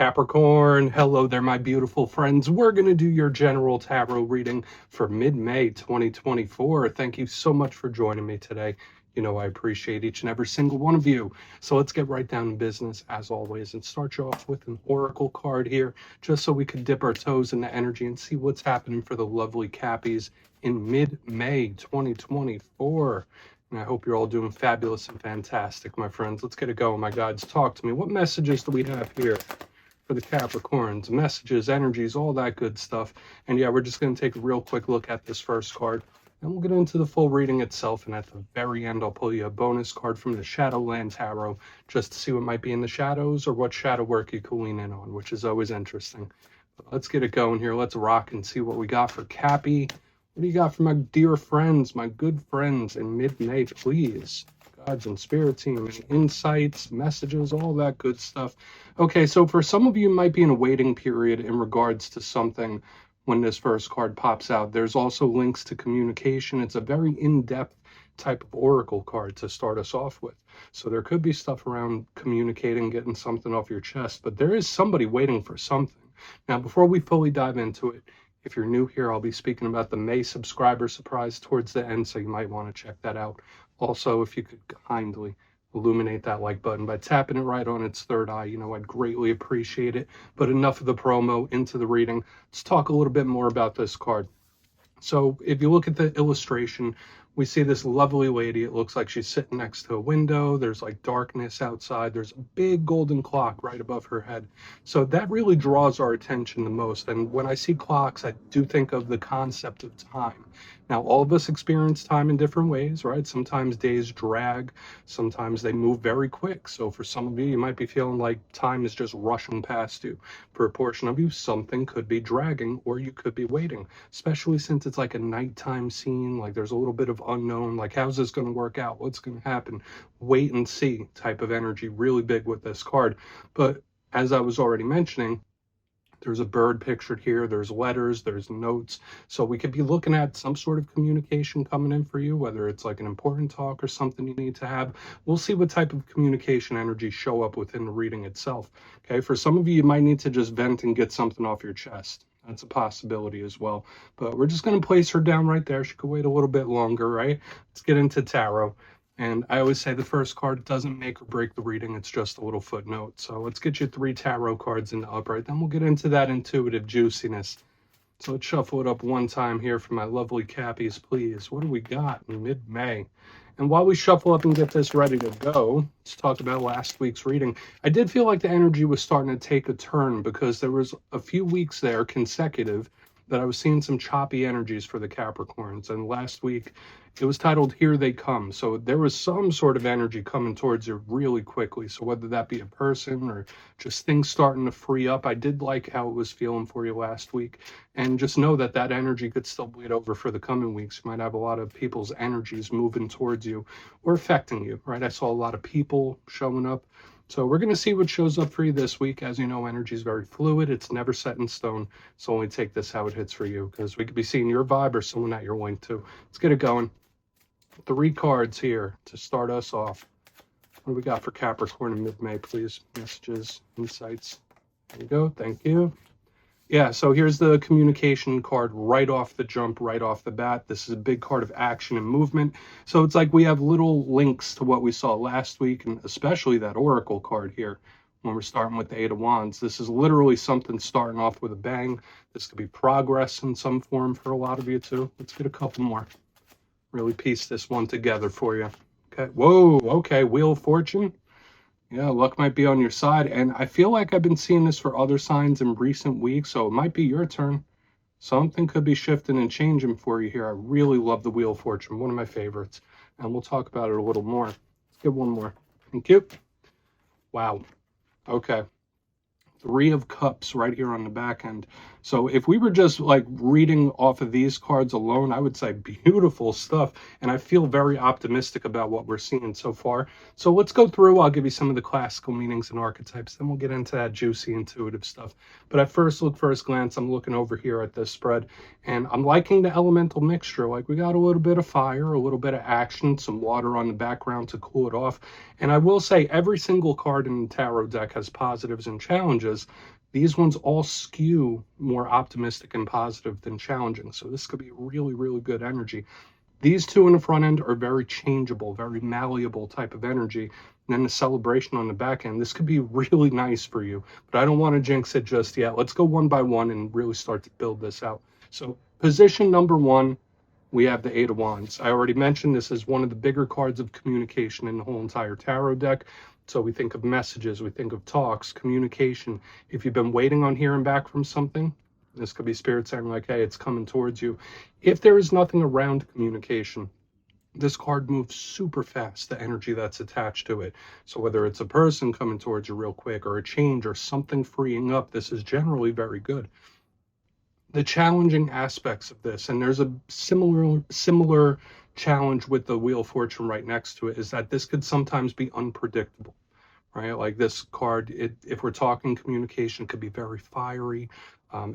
Capricorn, hello there, my beautiful friends. We're going to do your general tarot reading for mid-May 2024. Thank you so much for joining me today. You know, I appreciate each and every single one of you. So let's get right down to business as always and start you off with an oracle card here, just so we can dip our toes in the energy and see what's happening for the lovely Cappies in mid-May 2024. And I hope you're all doing fabulous and fantastic, my friends. Let's get it going, my guides. Talk to me. What messages do we have here for the Capricorns? Messages, energies, all that good stuff. And yeah, we're just going to take a real quick look at this first card. And we'll get into the full reading itself. And at the very end, I'll pull you a bonus card from the Shadowland Tarot, just to see what might be in the shadows or what shadow work you can lean in on, which is always interesting. But let's get it going here. Let's rock and see what we got for Cappy. What do you got for my dear friends, my good friends in mid-May, please? Gods and spirit team, any insights, messages, all that good stuff. Okay, so for some of you, might be in a waiting period in regards to something when this first card pops out. There's also links to communication. It's a very in-depth type of oracle card to start us off with. So there could be stuff around communicating, getting something off your chest, but there is somebody waiting for something. Now, before we fully dive into it, if you're new here, I'll be speaking about the May subscriber surprise towards the end, so you might want to check that out. Also, if you could kindly illuminate that like button by tapping it right on its third eye, you know, I'd greatly appreciate it. But enough of the promo, into the reading. Let's talk a little bit more about this card. So if you look at the illustration, we see this lovely lady. It looks like she's sitting next to a window. There's like darkness outside. There's a big golden clock right above her head. So that really draws our attention the most. And when I see clocks, I do think of the concept of time. Now, all of us experience time in different ways, right? Sometimes days drag. Sometimes they move very quick. So for some of you, you might be feeling like time is just rushing past you. For a portion of you, something could be dragging, or you could be waiting, especially since it's like a nighttime scene. Like there's a little bit of unknown, like how's this going to work out? What's going to happen? Wait and see type of energy, really big with this card. But as I was already mentioning, there's a bird pictured here, there's letters, there's notes. So we could be looking at some sort of communication coming in for you, whether it's like an important talk or something you need to have. We'll see what type of communication energy show up within the reading itself. Okay, for some of you, you might need to just vent and get something off your chest. That's a possibility as well. But we're just going to place her down right there. She could wait a little bit longer, right? Let's get into tarot. And I always say the first card doesn't make or break the reading. It's just a little footnote. So let's get you 3 tarot cards in the upright. Then we'll get into that intuitive juiciness. So let's shuffle it up one time here for my lovely Cappies, please. What do we got in mid-May? And while we shuffle up and get this ready to go, let's talk about last week's reading. I did feel like the energy was starting to take a turn because there was a few weeks there consecutive that I was seeing some choppy energies for the Capricorns. And last week, it was titled Here They Come. So there was some sort of energy coming towards you really quickly. So whether that be a person or just things starting to free up, I did like how it was feeling for you last week. And just know that that energy could still bleed over for the coming weeks. You might have a lot of people's energies moving towards you or affecting you, right? I saw a lot of people showing up. So we're going to see what shows up for you this week. As you know, energy is very fluid. It's never set in stone. So only take this how it hits for you, because we could be seeing your vibe or someone that you're linked to. Let's get it going. 3 cards here to start us off. What do we got for Capricorn in mid-May, please? Messages, insights. There you go. Thank you. Yeah, so here's the communication card right off the jump, right off the bat. This is a big card of action and movement. So it's like we have little links to what we saw last week, and especially that oracle card here when we're starting with the 8 of Wands. This is literally something starting off with a bang. This could be progress in some form for a lot of you too. Let's get a couple more. Really piece this one together for you. Okay. Whoa, okay, Wheel of Fortune. Yeah, luck might be on your side. And I feel like I've been seeing this for other signs in recent weeks, so it might be your turn. Something could be shifting and changing for you here. I really love the Wheel of Fortune, one of my favorites. And we'll talk about it a little more. Let's get one more. Thank you. Wow. Okay. 3 of Cups right here on the back end. So if we were just like reading off of these cards alone, I would say beautiful stuff. And I feel very optimistic about what we're seeing so far. So let's go through. I'll give you some of the classical meanings and archetypes. Then we'll get into that juicy intuitive stuff. But at first glance, I'm looking over here at this spread. And I'm liking the elemental mixture. Like we got a little bit of fire, a little bit of action, some water on the background to cool it off. And I will say every single card in the tarot deck has positives and challenges. messages, these ones all skew more optimistic and positive than challenging. So this could be really, really good energy. These two in the front end are very changeable, very malleable type of energy. And then the celebration on the back end, this could be really nice for you. But I don't want to jinx it just yet. Let's go one by one and really start to build this out. So position number one, we have the Eight of Wands. I already mentioned this is one of the bigger cards of communication in the whole entire tarot deck. So we think of messages, we think of talks, communication. If you've been waiting on hearing back from something, this could be spirit saying like, hey, it's coming towards you. If there is nothing around communication, this card moves super fast, the energy that's attached to it. So whether it's a person coming towards you real quick or a change or something freeing up, this is generally very good. The challenging aspects of this, and there's a similar challenge with the Wheel of Fortune right next to it, is that this could sometimes be unpredictable, right? Like this card, if we're talking communication, could be very fiery.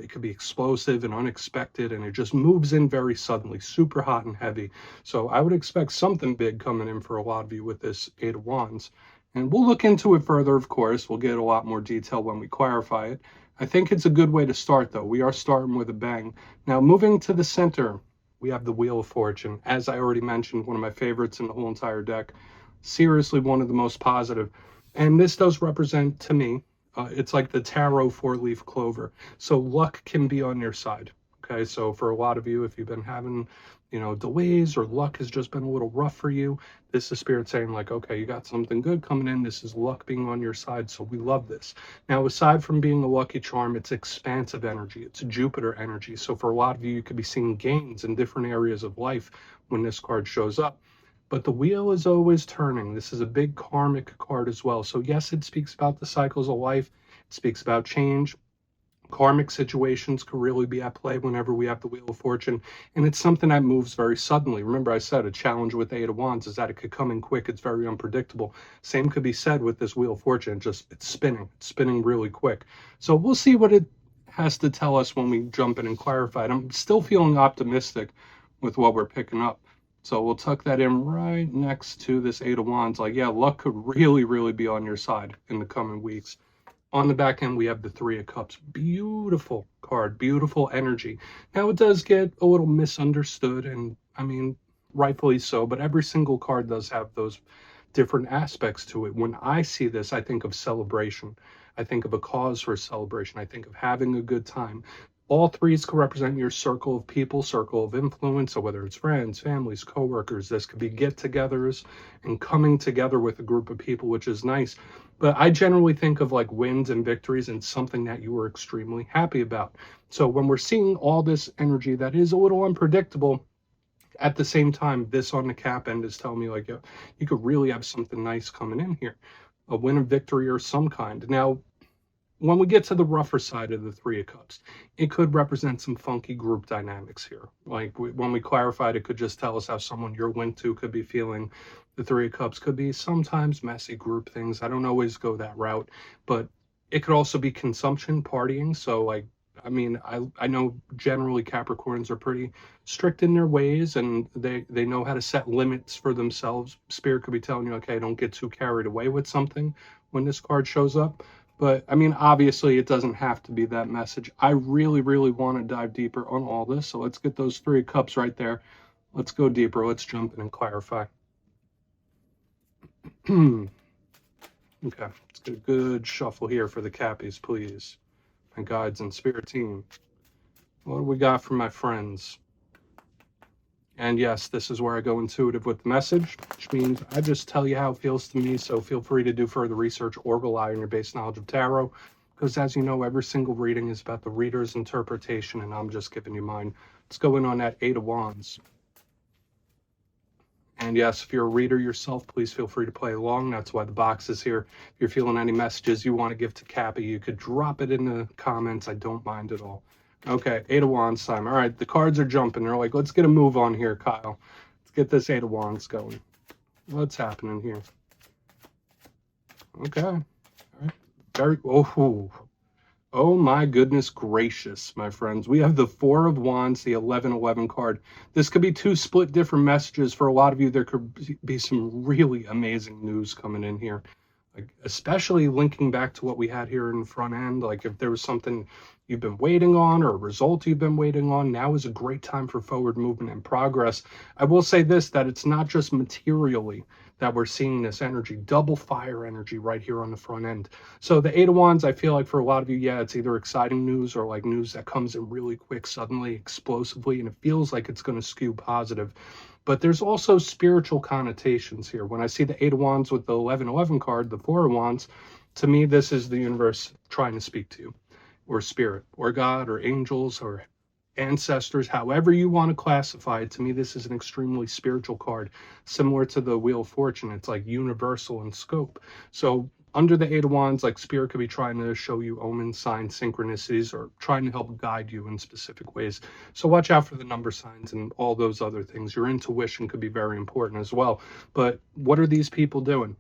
It could be explosive and unexpected, and it just moves in very suddenly, super hot and heavy. So I would expect something big coming in for a lot of you with this Eight of Wands. And we'll look into it further, of course. We'll get a lot more detail when we clarify it. I think it's a good way to start, though. We are starting with a bang. Now, moving to the center, we have the Wheel of Fortune. As I already mentioned, one of my favorites in the whole entire deck. Seriously, one of the most positive. And this does represent, to me, it's like the tarot four-leaf clover. So luck can be on your side. Okay, so for a lot of you, if you've been having, delays or luck has just been a little rough for you, this is spirit saying like, okay, you got something good coming in. This is luck being on your side. So we love this. Now, aside from being a lucky charm, it's expansive energy. It's Jupiter energy. So for a lot of you, you could be seeing gains in different areas of life when this card shows up. But the wheel is always turning. This is a big karmic card as well. So yes, it speaks about the cycles of life. It speaks about change. Karmic situations could really be at play whenever we have the Wheel of Fortune. And it's something that moves very suddenly. Remember, I said a challenge with the Eight of Wands is that it could come in quick. It's very unpredictable. Same could be said with this Wheel of Fortune. It's spinning really quick. So we'll see what it has to tell us when we jump in and clarify it. I'm still feeling optimistic with what we're picking up. So we'll tuck that in right next to this Eight of Wands. Like, yeah, luck could really, really be on your side in the coming weeks. On the back end, we have the Three of Cups. Beautiful card, beautiful energy. Now, it does get a little misunderstood, and I mean, rightfully so, but every single card does have those different aspects to it. When I see this, I think of celebration. I think of a cause for celebration. I think of having a good time. All threes could represent your circle of people, circle of influence. So whether it's friends, families, coworkers, this could be get-togethers and coming together with a group of people, which is nice. But I generally think of like wins and victories and something that you were extremely happy about. So when we're seeing all this energy that is a little unpredictable, at the same time, this on the cap end is telling me like, you could really have something nice coming in here, a win, of victory or some kind. Now, when we get to the rougher side of the Three of Cups, it could represent some funky group dynamics here. Like when we clarified, it could just tell us how someone you're linked to could be feeling. The Three of Cups could be sometimes messy group things. I don't always go that route, but it could also be consumption, partying. So like, I mean, I know generally Capricorns are pretty strict in their ways, and they know how to set limits for themselves. Spirit could be telling you, okay, don't get too carried away with something when this card shows up. But I mean, obviously it doesn't have to be that message. I really, really want to dive deeper on all this. So let's get those Three of Cups right there. Let's go deeper. Let's jump in and clarify. Okay, let's get a good shuffle here for the Cappies, please. My guides and spirit team. What do we got from my friends? And yes, this is where I go intuitive with the message, which means I just tell you how it feels to me. So feel free to do further research or rely on your base knowledge of tarot. Because as you know, every single reading is about the reader's interpretation, and I'm just giving you mine. Let's go in on that Eight of Wands. And yes, if you're a reader yourself, please feel free to play along. That's why the box is here. If you're feeling any messages you want to give to Cappy, you could drop it in the comments. I don't mind at all. Okay, Eight of Wands time. All right, the cards are jumping. They're like, let's get a move on here, Kyle. Let's get this Eight of Wands going. What's happening here? Okay. All right. Very, oh my goodness gracious, my friends. We have the Four of Wands, the 11-11 card. This could be two split different messages. For a lot of you, there could be some really amazing news coming in here. Like, especially linking back to what we had here in the front end, like if there was something you've been waiting on or a result you've been waiting on, now is a great time for forward movement and progress. I will say this, that it's not just materially that we're seeing this energy, double fire energy right here on the front end. So the Eight of Wands, I feel like for a lot of you, yeah, it's either exciting news or like news that comes in really quick, suddenly, explosively, and it feels like it's going to skew positive. But there's also spiritual connotations here. When I see the Eight of Wands with the 1111 card, the Four of Wands, to me, this is the universe trying to speak to you, or spirit, or God, or angels, or ancestors, however you want to classify it. To me, this is an extremely spiritual card, similar to the Wheel of Fortune. It's like universal in scope. So under the Eight of Wands, like spirit could be trying to show you omens, signs, synchronicities, or trying to help guide you in specific ways. So watch out for the number signs and all those other things. Your intuition could be very important as well. But what are these people doing?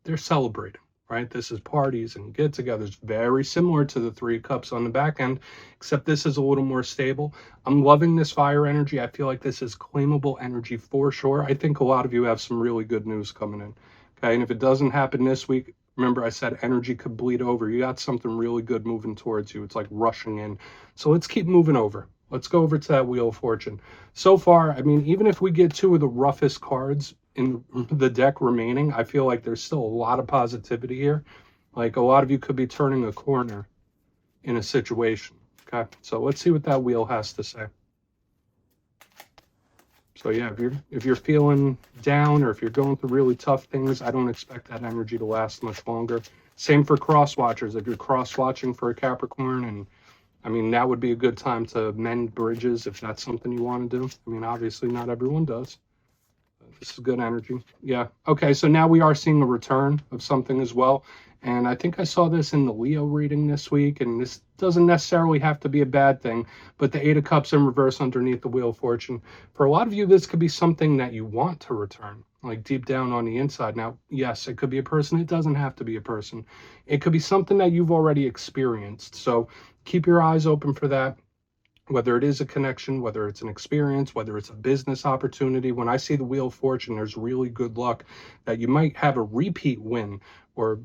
They're celebrating, right? This is parties and get-togethers, very similar to the Three of Cups on the back end, except this is a little more stable. I'm loving this fire energy. I feel like this is claimable energy for sure. I think a lot of you have some really good news coming in. Okay, and if it doesn't happen this week, remember I said energy could bleed over. You got something really good moving towards you. It's like rushing in. So let's keep moving over. Let's go over to that Wheel of Fortune. So far, I mean, even if we get two of the roughest cards in the deck remaining, I feel like there's still a lot of positivity here. Like a lot of you could be turning a corner in a situation. Okay, so let's see what that wheel has to say. So yeah, if you're feeling down or if you're going through really tough things, I don't expect that energy to last much longer. Same for cross watchers. If you're cross watching for a Capricorn, and I mean, that would be a good time to mend bridges if that's something you want to do. I mean, obviously not everyone does. This is good energy. Yeah. Okay, so now we are seeing a return of something as well. And I think I saw this in the Leo reading this week, and this doesn't necessarily have to be a bad thing, but the Eight of Cups in reverse underneath the Wheel of Fortune. For a lot of you, this could be something that you want to return, like deep down on the inside. Now, yes, it could be a person. It doesn't have to be a person. It could be something that you've already experienced. So keep your eyes open for that. Whether it is a connection, whether it's an experience, whether it's a business opportunity. When I see the Wheel of Fortune, there's really good luck that you might have a repeat win or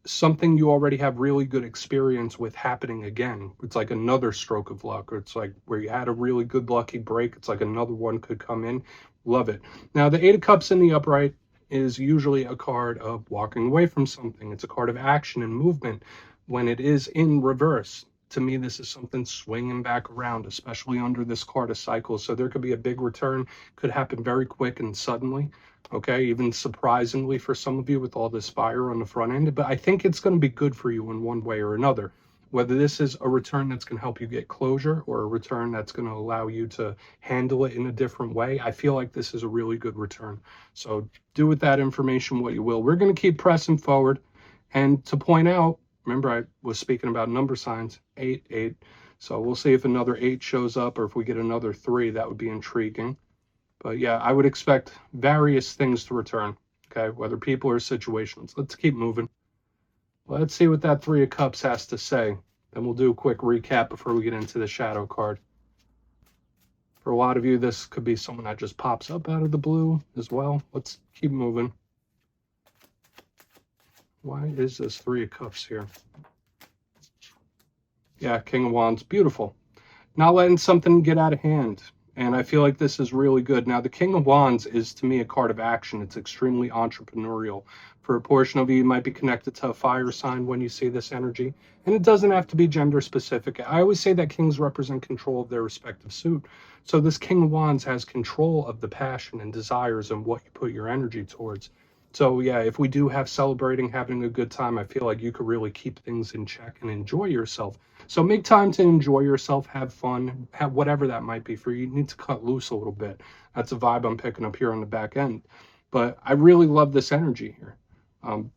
something you already have really good experience with happening again. It's like another stroke of luck, or it's like where you had a really good lucky break. It's like another one could come in. Love it. Now, the Eight of Cups in the upright is usually a card of walking away from something. It's a card of action and movement. When it is in reverse, to me, this is something swinging back around, especially under this card of cycles. So there could be a big return, could happen very quick and suddenly, okay, even surprisingly for some of you with all this fire on the front end. But I think it's going to be good for you in one way or another. Whether this is a return that's going to help you get closure or a return that's going to allow you to handle it in a different way, I feel like this is a really good return. So do with that information what you will. We're going to keep pressing forward. And to point out, remember, I was speaking about number signs, 8, 8. So we'll see if another 8 shows up or if we get another 3. That would be intriguing. But yeah, I would expect various things to return, okay, whether people or situations. Let's keep moving. Let's see what that Three of Cups has to say. Then we'll do a quick recap before we get into the shadow card. For a lot of you, this could be someone that just pops up out of the blue as well. Let's keep moving. Why is this Three of Cups here? Yeah, King of Wands, beautiful. Not letting something get out of hand. And I feel like this is really good. Now, the King of Wands is, to me, a card of action. It's extremely entrepreneurial. For a portion of you, you might be connected to a fire sign when you see this energy. And it doesn't have to be gender specific. I always say that kings represent control of their respective suit. So this King of Wands has control of the passion and desires and what you put your energy towards. So yeah, if we do have celebrating, having a good time, I feel like you could really keep things in check and enjoy yourself. So make time to enjoy yourself, have fun, have whatever that might be for you. You need to cut loose a little bit. That's a vibe I'm picking up here on the back end. But I really love this energy here.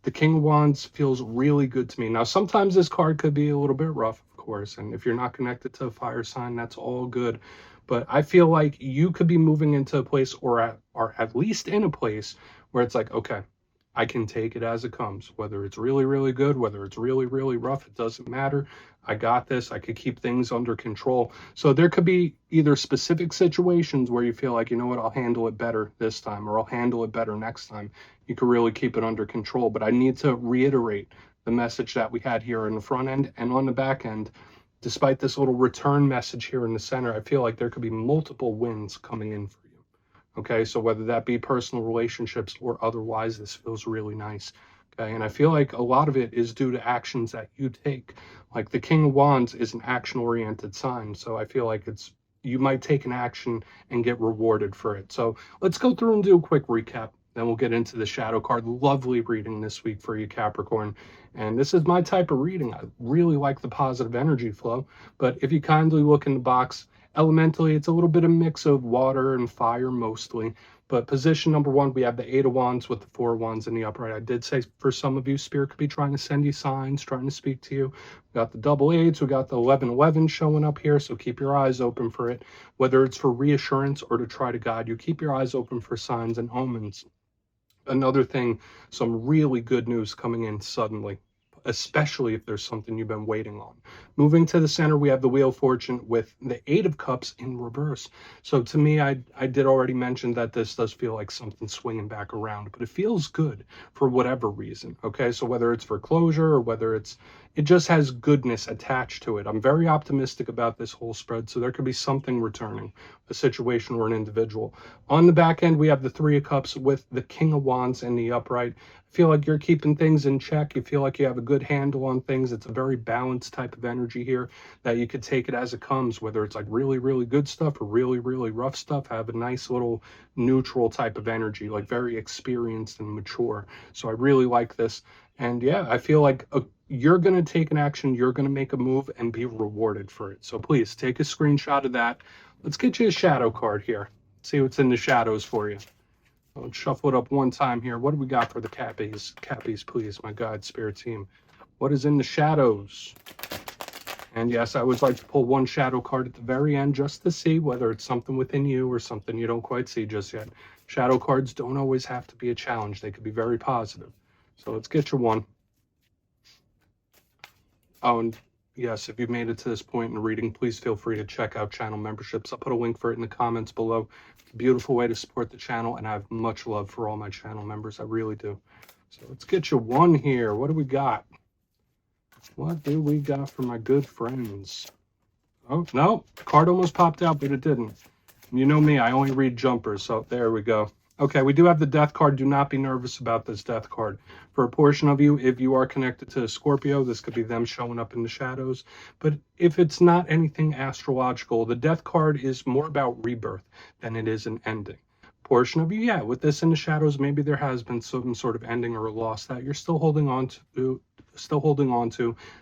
The King of Wands feels really good to me. Now, sometimes this card could be a little bit rough, of course. And if you're not connected to a fire sign, that's all good. But I feel like you could be moving into a place or at least in a place where it's like, okay, I can take it as it comes, whether it's really, really good, whether it's really, really rough, it doesn't matter. I got this. I could keep things under control. So there could be either specific situations where you feel like, you know what, I'll handle it better this time, or I'll handle it better next time. you can really keep it under control. But I need to reiterate the message that we had here in the front end and on the back end. Despite this little return message here in the center, I feel like there could be multiple wins coming in for you. Okay, so whether that be personal relationships or otherwise, this feels really nice. Okay, and I feel like a lot of it is due to actions that you take. Like the King of Wands is an action-oriented sign, so I feel like you might take an action and get rewarded for it. So let's go through and do a quick recap. Then we'll get into the shadow card. Lovely reading this week for you, Capricorn. And this is my type of reading. I really like the positive energy flow. But if you kindly look in the box, elementally, it's a little bit of mix of water and fire mostly. But position number 1, we have the 8 of Wands with the 4 of Wands in the upright. I did say for some of you, Spirit could be trying to send you signs, trying to speak to you. We got the double 8s, we got the 11-11 showing up here, so keep your eyes open for it. Whether it's for reassurance or to try to guide you, keep your eyes open for signs and omens. Another thing, some really good news coming in suddenly, especially if there's something you've been waiting on. Moving to the center, we have the Wheel of Fortune with the 8 of Cups in reverse. So to me, I did already mention that this does feel like something swinging back around, but it feels good for whatever reason, okay? So whether it's for closure or whether it just has goodness attached to it. I'm very optimistic about this whole spread, so there could be something returning, a situation or an individual. On the back end, we have the 3 of Cups with the King of Wands in the upright. I feel like you're keeping things in check. You feel like you have a good handle on things. It's a very balanced type of energy here that you could take it as it comes, whether it's like really, really good stuff or really, really rough stuff. Have a nice little neutral type of energy, like very experienced and mature. So I really like this. And yeah, I feel like you're going to take an action, you're going to make a move and be rewarded for it. So please take a screenshot of that. Let's get you a shadow card here. See what's in the shadows for you. Let's shuffle it up one time here. What do we got for the Cappies? Cappies, please, my guide spirit team. What is in the shadows? And yes, I always like to pull one shadow card at the very end just to see whether it's something within you or something you don't quite see just yet. Shadow cards don't always have to be a challenge. They could be very positive. So let's get you one. Oh, and yes, if you've made it to this point in the reading, please feel free to check out channel memberships. I'll put a link for it in the comments below. It's a beautiful way to support the channel, and I have much love for all my channel members. I really do. So let's get you one here. What do we got? What do we got for my good friends? Oh, no, card almost popped out, but it didn't. You know me, I only read jumpers, so there we go. Okay, we do have the Death card. Do not be nervous about this Death card. For a portion of you, if you are connected to Scorpio, this could be them showing up in the shadows. But if it's not anything astrological, the Death card is more about rebirth than it is an ending. Portion of you, yeah, with this in the shadows, maybe there has been some sort of ending or a loss that you're still holding on to,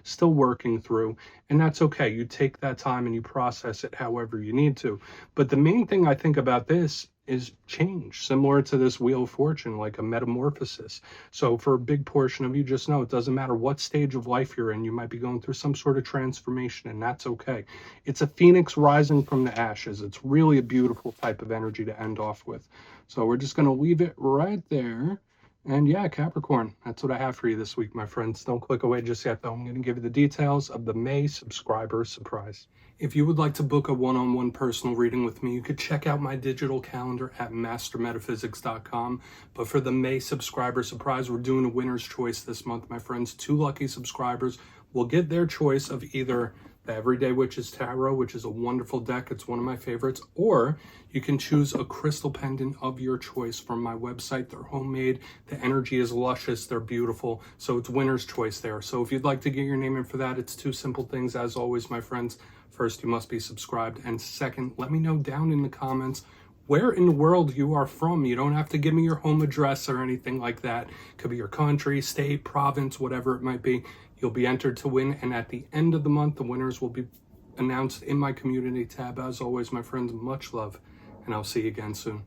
still working through, and that's okay. You take that time and you process it however you need to. But the main thing I think about this is change, similar to this Wheel of Fortune, like a metamorphosis. So for a big portion of you, just know it doesn't matter what stage of life you're in, you might be going through some sort of transformation, and that's okay. It's a phoenix rising from the ashes. It's really a beautiful type of energy to end off with. So we're just going to leave it right there. And yeah, Capricorn, that's what I have for you this week, my friends. Don't click away just yet, though. I'm going to give you the details of the May subscriber surprise. If you would like to book a one-on-one personal reading with me, you could check out my digital calendar at mastermetaphysics.com. But for the May subscriber surprise, we're doing a winner's choice this month, my friends. 2 lucky subscribers will get their choice of either the Everyday Witches Tarot, which is a wonderful deck. It's one of my favorites. Or you can choose a crystal pendant of your choice from my website. They're homemade. The energy is luscious. They're beautiful. So it's winner's choice there. So if you'd like to get your name in for that, it's 2 simple things. As always, my friends. First, you must be subscribed. And second, let me know down in the comments where in the world you are from. You don't have to give me your home address or anything like that. It could be your country, state, province, whatever it might be. You'll be entered to win. And at the end of the month, the winners will be announced in my community tab. As always, my friends, much love, and I'll see you again soon.